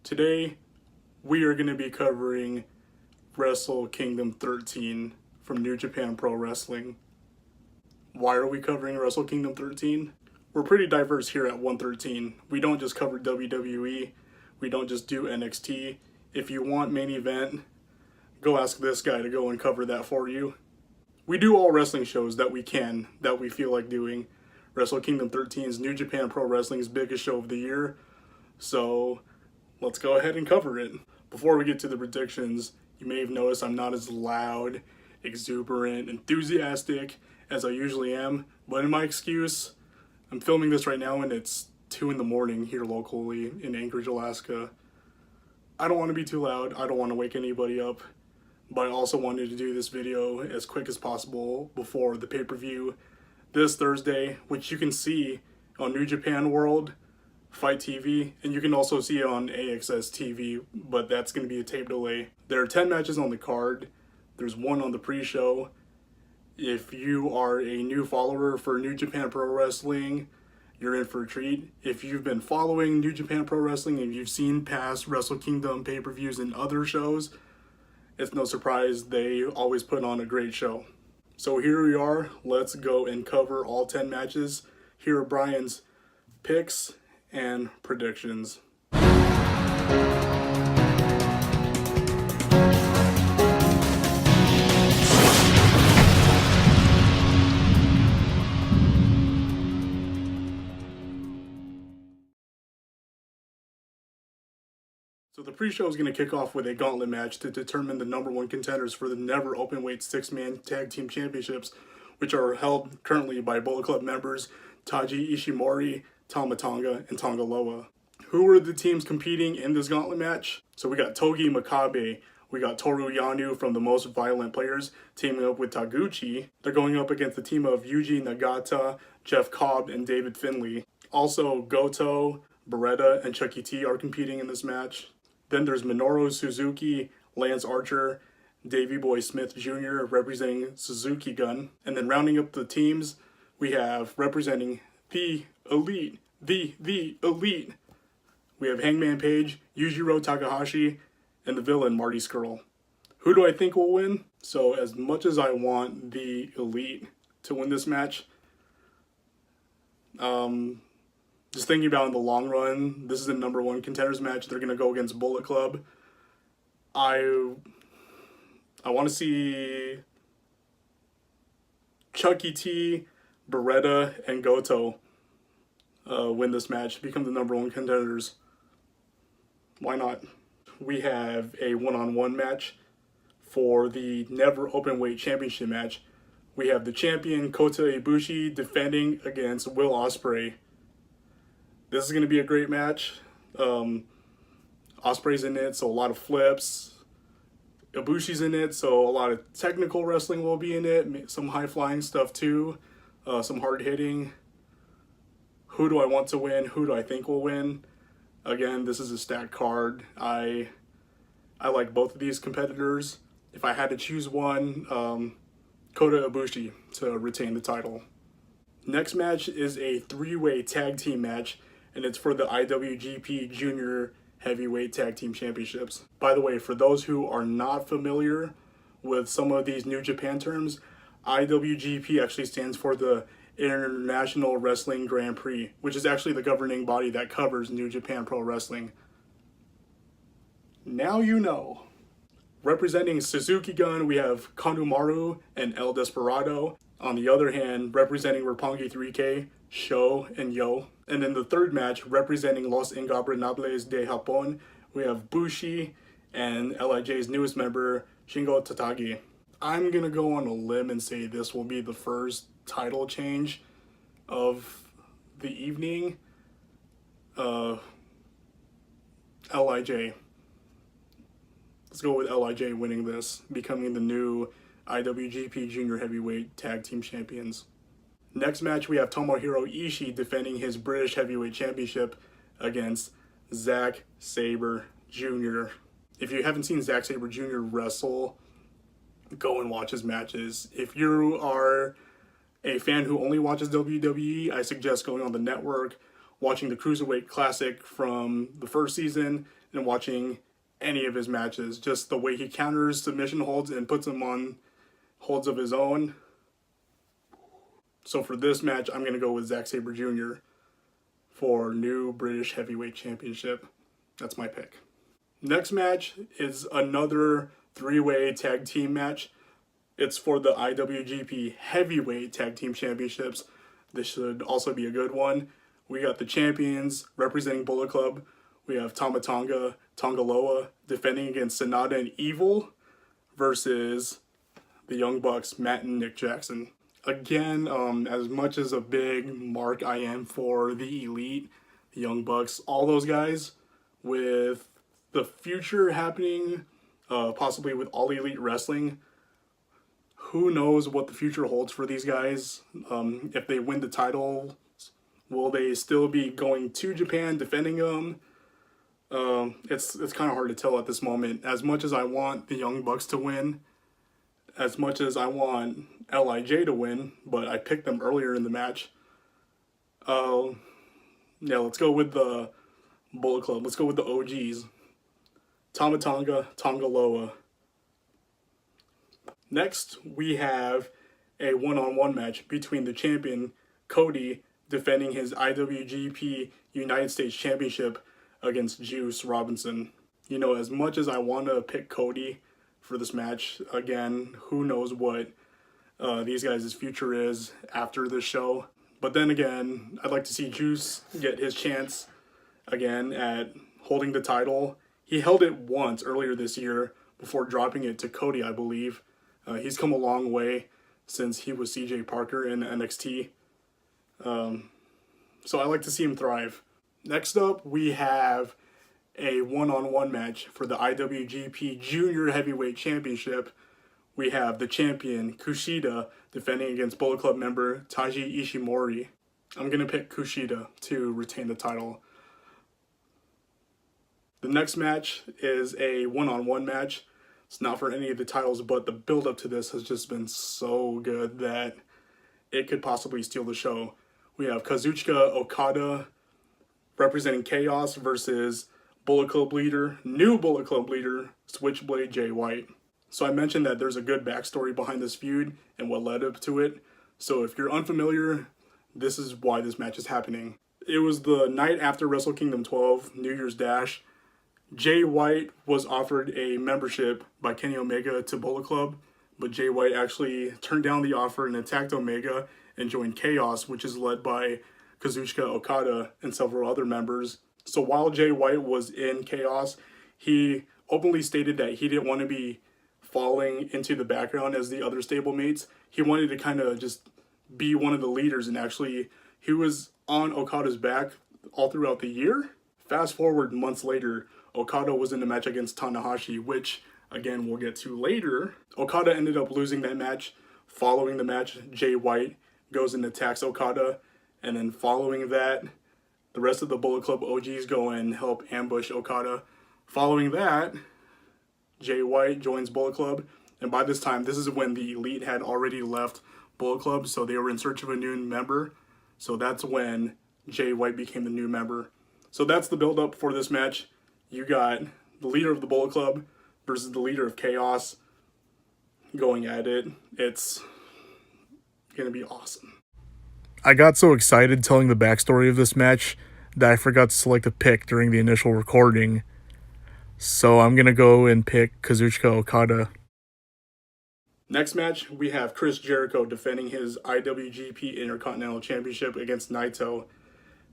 Today, we are going to be covering Wrestle Kingdom 13 from New Japan Pro Wrestling. Why are we covering Wrestle Kingdom 13? We're pretty diverse here at 113. We don't just cover WWE. We don't just do NXT. If you want main event, go ask this guy to go and cover that for you. We do all wrestling shows that we can, that we feel like doing. Wrestle Kingdom 13 is New Japan Pro Wrestling's biggest show of the year. So let's go ahead and cover it. Before we get to the predictions, you may have noticed I'm not as loud, exuberant, enthusiastic as I usually am. But in my excuse, I'm filming this right now and it's 2 in the morning here locally in Anchorage, Alaska. I don't want to be too loud. I don't want to wake anybody up. But I also wanted to do this video as quick as possible before the pay-per-view this Thursday, which you can see on New Japan World Fight TV, and you can also see it on AXS TV, but that's going to be a tape delay. There are 10 matches on the card. There's 1 on the pre-show. If you are a new follower for New Japan Pro Wrestling, you're in for a treat. If you've been following New Japan Pro Wrestling and you've seen past Wrestle Kingdom pay-per-views and other shows, it's no surprise they always put on a great show. So here we are. Let's go and cover all 10 matches. Here are Brian's picks and predictions. So the pre-show is going to kick off with a gauntlet match to determine the number 1 contenders for the never openweight 6-man tag team championships, which are held currently by Bullet Club members Taiji Ishimori, Tama Tonga, and Tonga Loa. Who are the teams competing in this gauntlet match? So we got Togi Makabe, we got Toru Yano from the Most Violent Players teaming up with Taguchi. They're going up against the team of Yuji Nagata, Jeff Cobb, and David Finlay. Also Goto, Beretta, and Chucky T are competing in this match. Then there's Minoru Suzuki, Lance Archer, Davey Boy Smith Jr. representing Suzuki Gun. And then rounding up the teams, we have representing the Elite, the Elite. We have Hangman Page, Yujiro Takahashi, and the villain Marty Scurll. Who do I think will win? So as much as I want the Elite to win this match, just thinking about in the long run, this is the number 1 contenders match. They're going to go against Bullet Club. I want to see Chucky T, Beretta, and Goto win this match, become the number 1 contenders. Why not? We have a one-on-one match for the never openweight championship match. We have the champion Kota Ibushi defending against Will Ospreay. This is going to be a great match. Ospreay's in it, so a lot of flips. Ibushi's in it, so a lot of technical wrestling will be in it. Some high-flying stuff too. Some hard-hitting. Who do I want to win? Who do I think will win? Again, this is a stacked card. I like both of these competitors. If I had to choose one, Kota Ibushi to retain the title. Next match is a 3-way tag team match, and it's for the IWGP Junior Heavyweight Tag Team Championships. By the way, for those who are not familiar with some of these New Japan terms, IWGP actually stands for the International Wrestling Grand Prix, which is actually the governing body that covers New Japan Pro Wrestling. Now you know. Representing Suzuki Gun, we have Kanemaru and El Desperado. On the other hand, representing Roppongi 3K, Sho and Yo. And in the third match, representing Los Ingobernables de Japón, we have Bushi and LIJ's newest member, Shingo Tatagi. I'm going to go on a limb and say this will be the first title change of the evening. LIJ. Let's go with LIJ winning this, becoming the new IWGP Junior Heavyweight Tag Team Champions. Next match, we have Tomohiro Ishii defending his British Heavyweight Championship against Zack Sabre Jr. If you haven't seen Zack Sabre Jr. wrestle, go and watch his matches. If you are a fan who only watches WWE, I suggest going on the network watching the Cruiserweight Classic from the first season and watching any of his matches. Just the way he counters submission holds and puts them on holds of his own. So for this match, I'm going to go with Zack Sabre Jr. for new British Heavyweight Championship. That's my pick. Next match is another three-way tag team match. It's for the IWGP Heavyweight Tag Team Championships. This should also be a good one. We got the champions representing Bullet Club. We have Tama Tonga, Tongaloa defending against Sonata and Evil versus the Young Bucks, Matt and Nick Jackson. Again, as much as a big mark I am for the Elite, the Young Bucks, all those guys, with the future happening, possibly with All Elite Wrestling, who knows what the future holds for these guys. If they win the title, will they still be going to Japan, defending them? It's kind of hard to tell at this moment. As much as I want the Young Bucks to win, as much as I want LIJ to win, but I picked them earlier in the match. Yeah, let's go with the Bullet Club. Let's go with the OGs. Tama Tonga, Tongaloa. Next, we have a one-on-one match between the champion, Cody, defending his IWGP United States Championship against Juice Robinson. You know, as much as I want to pick Cody for this match, again, who knows what these guys' future is after this show. But then again, I'd like to see Juice get his chance again at holding the title. He held it once earlier this year before dropping it to Cody, I believe. He's come a long way since he was CJ Parker in NXT. So I like to see him thrive. Next up, we have a one-on-one match for the IWGP Junior Heavyweight Championship. We have the champion, Kushida, defending against Bullet Club member Taiji Ishimori. I'm going to pick Kushida to retain the title. The next match is a one-on-one match. It's not for any of the titles, but the build-up to this has just been so good that it could possibly steal the show. We have Kazuchika Okada representing Chaos versus Bullet Club leader, new Bullet Club leader, Switchblade Jay White. So I mentioned that there's a good backstory behind this feud and what led up to it. So if you're unfamiliar, this is why this match is happening. It was the night after Wrestle Kingdom 12, New Year's Dash. Jay White was offered a membership by Kenny Omega to Bullet Club, but Jay White actually turned down the offer and attacked Omega and joined Chaos, which is led by Kazuchika Okada and several other members. So while Jay White was in Chaos, he openly stated that he didn't want to be falling into the background as the other stablemates. He wanted to kind of just be one of the leaders, and actually he was on Okada's back all throughout the year. Fast forward months later, Okada was in the match against Tanahashi, which again we'll get to later. Okada ended up losing that match. Following the match, Jay White goes and attacks Okada, and then following that, the rest of the Bullet Club OGs go and help ambush Okada. Following that, Jay White joins Bullet Club, and by this time, this is when the Elite had already left Bullet Club, so they were in search of a new member. So that's when Jay White became the new member. So that's the build-up for this match. You got the leader of the Bullet Club versus the leader of Chaos going at it. It's going to be awesome. I got so excited telling the backstory of this match that I forgot to select a pick during the initial recording. So I'm going to go and pick Kazuchika Okada. Next match, we have Chris Jericho defending his IWGP Intercontinental Championship against Naito.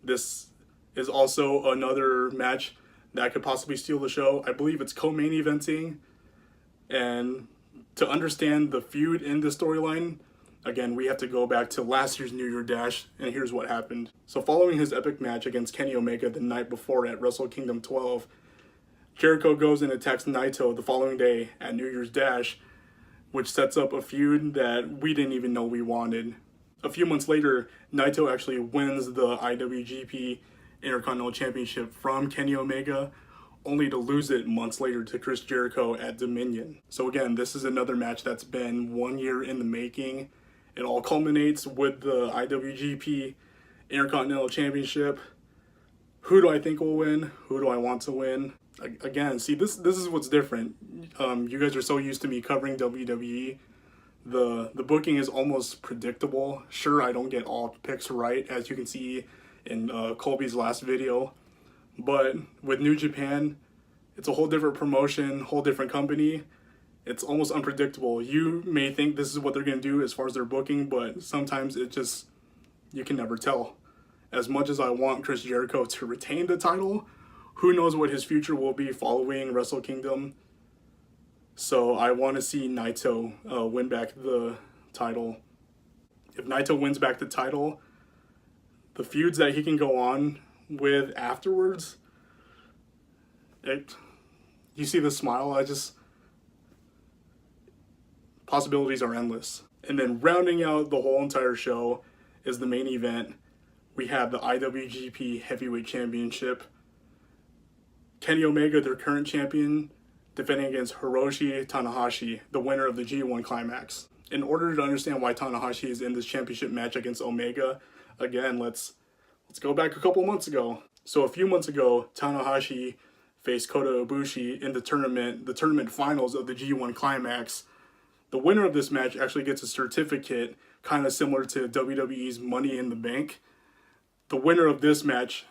This is also another match that could possibly steal the show. I believe it's co-main eventing. And to understand the feud in this storyline, again, we have to go back to last year's New Year Dash, and here's what happened. So following his epic match against Kenny Omega the night before at Wrestle Kingdom 12, Jericho goes and attacks Naito the following day at New Year's Dash, which sets up a feud that we didn't even know we wanted. A few months later, Naito actually wins the IWGP Intercontinental Championship from Kenny Omega, only to lose it months later to Chris Jericho at Dominion. So again, this is another match that's been 1 year in the making. It all culminates with the IWGP Intercontinental Championship. Who do I think will win? Who do I want to win? Again, see, this is what's different. You guys are so used to me covering WWE. The booking is almost predictable. Sure, I don't get all picks right, as you can see in Colby's last video. But with New Japan, it's a whole different promotion, whole different company. It's almost unpredictable. You may think this is what they're going to do as far as their booking, but sometimes it just, you can never tell. As much as I want Chris Jericho to retain the title, who knows what his future will be following Wrestle Kingdom. So I want to see Naito win back the title. If Naito wins back the title, the feuds that he can go on with afterwards, you see the smile, possibilities are endless. And then rounding out the whole entire show is the main event. We have the IWGP Heavyweight Championship. Kenny Omega, their current champion, defending against Hiroshi Tanahashi, the winner of the G1 Climax. In order to understand why Tanahashi is in this championship match against Omega, again, let's go back a couple months ago. So a few months ago, Tanahashi faced Kota Ibushi in the tournament finals of the G1 Climax. The winner of this match actually gets a certificate, kind of similar to WWE's Money in the Bank. The winner of this match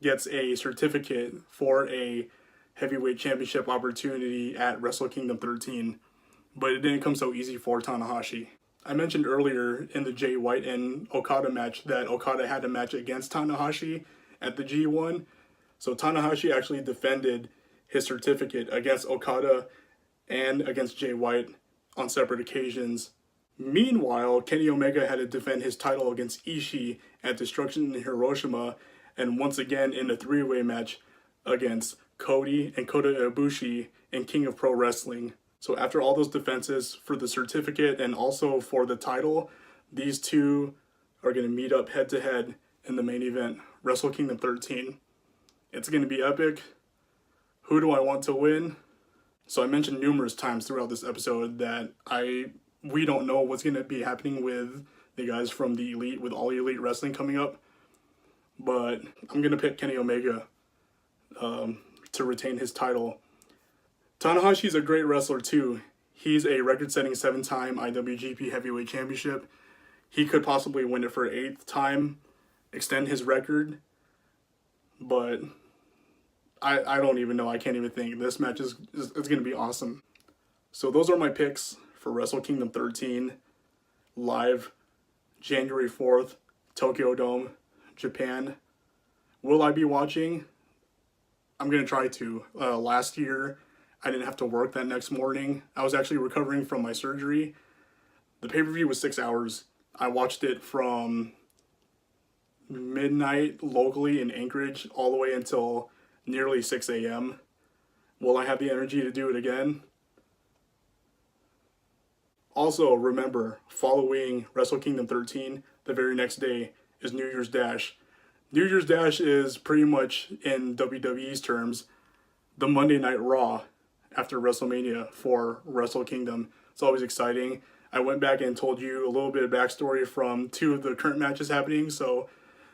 gets a certificate for a heavyweight championship opportunity at Wrestle Kingdom 13. But it didn't come so easy for Tanahashi. I mentioned earlier in the Jay White and Okada match that Okada had a match against Tanahashi at the G1. So Tanahashi actually defended his certificate against Okada and against Jay White on separate occasions. Meanwhile, Kenny Omega had to defend his title against Ishii at Destruction in Hiroshima, and once again in a three-way match against Cody and Kota Ibushi in King of Pro Wrestling. So after all those defenses for the certificate and also for the title, these two are going to meet up head-to-head in the main event, Wrestle Kingdom 13. It's going to be epic. Who do I want to win? So I mentioned numerous times throughout this episode that we don't know what's going to be happening with the guys from the Elite, with All Elite Wrestling coming up. But I'm going to pick Kenny Omega to retain his title. Tanahashi's a great wrestler too. He's a record-setting 7-time IWGP Heavyweight Championship. He could possibly win it for an 8th time, extend his record. But I don't even know. I can't even think. This match is going to be awesome. So those are my picks for Wrestle Kingdom 13, live January 4th, Tokyo Dome, Japan. Will I be watching? I'm going to try to. Last year, I didn't have to work that next morning. I was actually recovering from my surgery. The pay-per-view was 6 hours. I watched it from midnight locally in Anchorage all the way until nearly 6 a.m. Will I have the energy to do it again? Also, remember, following Wrestle Kingdom 13, the very next day is New Year's Dash. New Year's Dash is pretty much, in WWE's terms, the Monday Night Raw after WrestleMania for Wrestle Kingdom. It's always exciting. I went back and told you a little bit of backstory from 2 of the current matches happening. So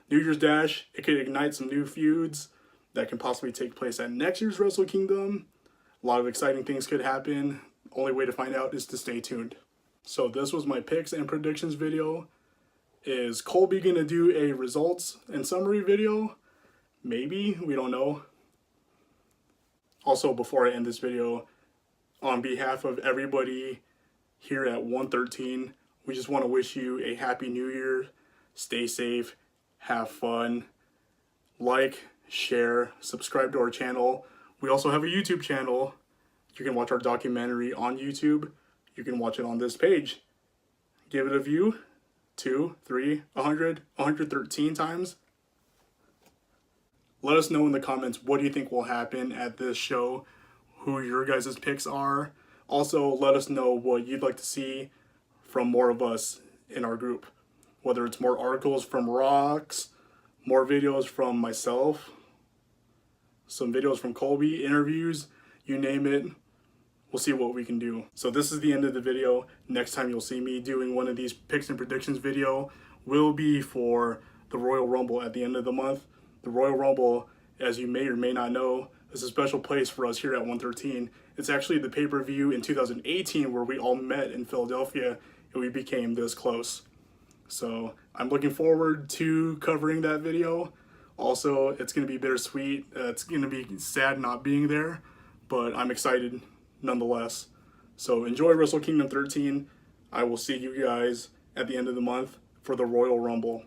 New Year's Dash, it could ignite some new feuds that can possibly take place at next year's Wrestle Kingdom. A lot of exciting things could happen. Only way to find out is to stay tuned. So this was my picks and predictions video. Is Colby going to do a results and summary video? Maybe, we don't know. Also, before I end this video, on behalf of everybody here at 113, we just want to wish you a happy new year. Stay safe, have fun, like, share, subscribe to our channel. We also have a YouTube channel. You can watch our documentary on YouTube. You can watch it on this page. Give it a view. 2, 3, 100, 113 times. Let us know in the comments, what do you think will happen at this show? Who your guys' picks are. Also, let us know what you'd like to see from more of us in our group. Whether it's more articles from Rocks, more videos from myself, some videos from Colby, interviews, you name it. We'll see what we can do. So this is the end of the video. Next time you'll see me doing one of these picks and predictions video will be for the Royal Rumble at the end of the month. The Royal Rumble, as you may or may not know, is a special place for us here at 113. It's actually the pay-per-view in 2018 where we all met in Philadelphia and we became this close. So I'm looking forward to covering that video. Also, it's going to be bittersweet. It's going to be sad not being there, but I'm excited nonetheless. So enjoy Wrestle Kingdom 13. I will see you guys at the end of the month for the Royal Rumble.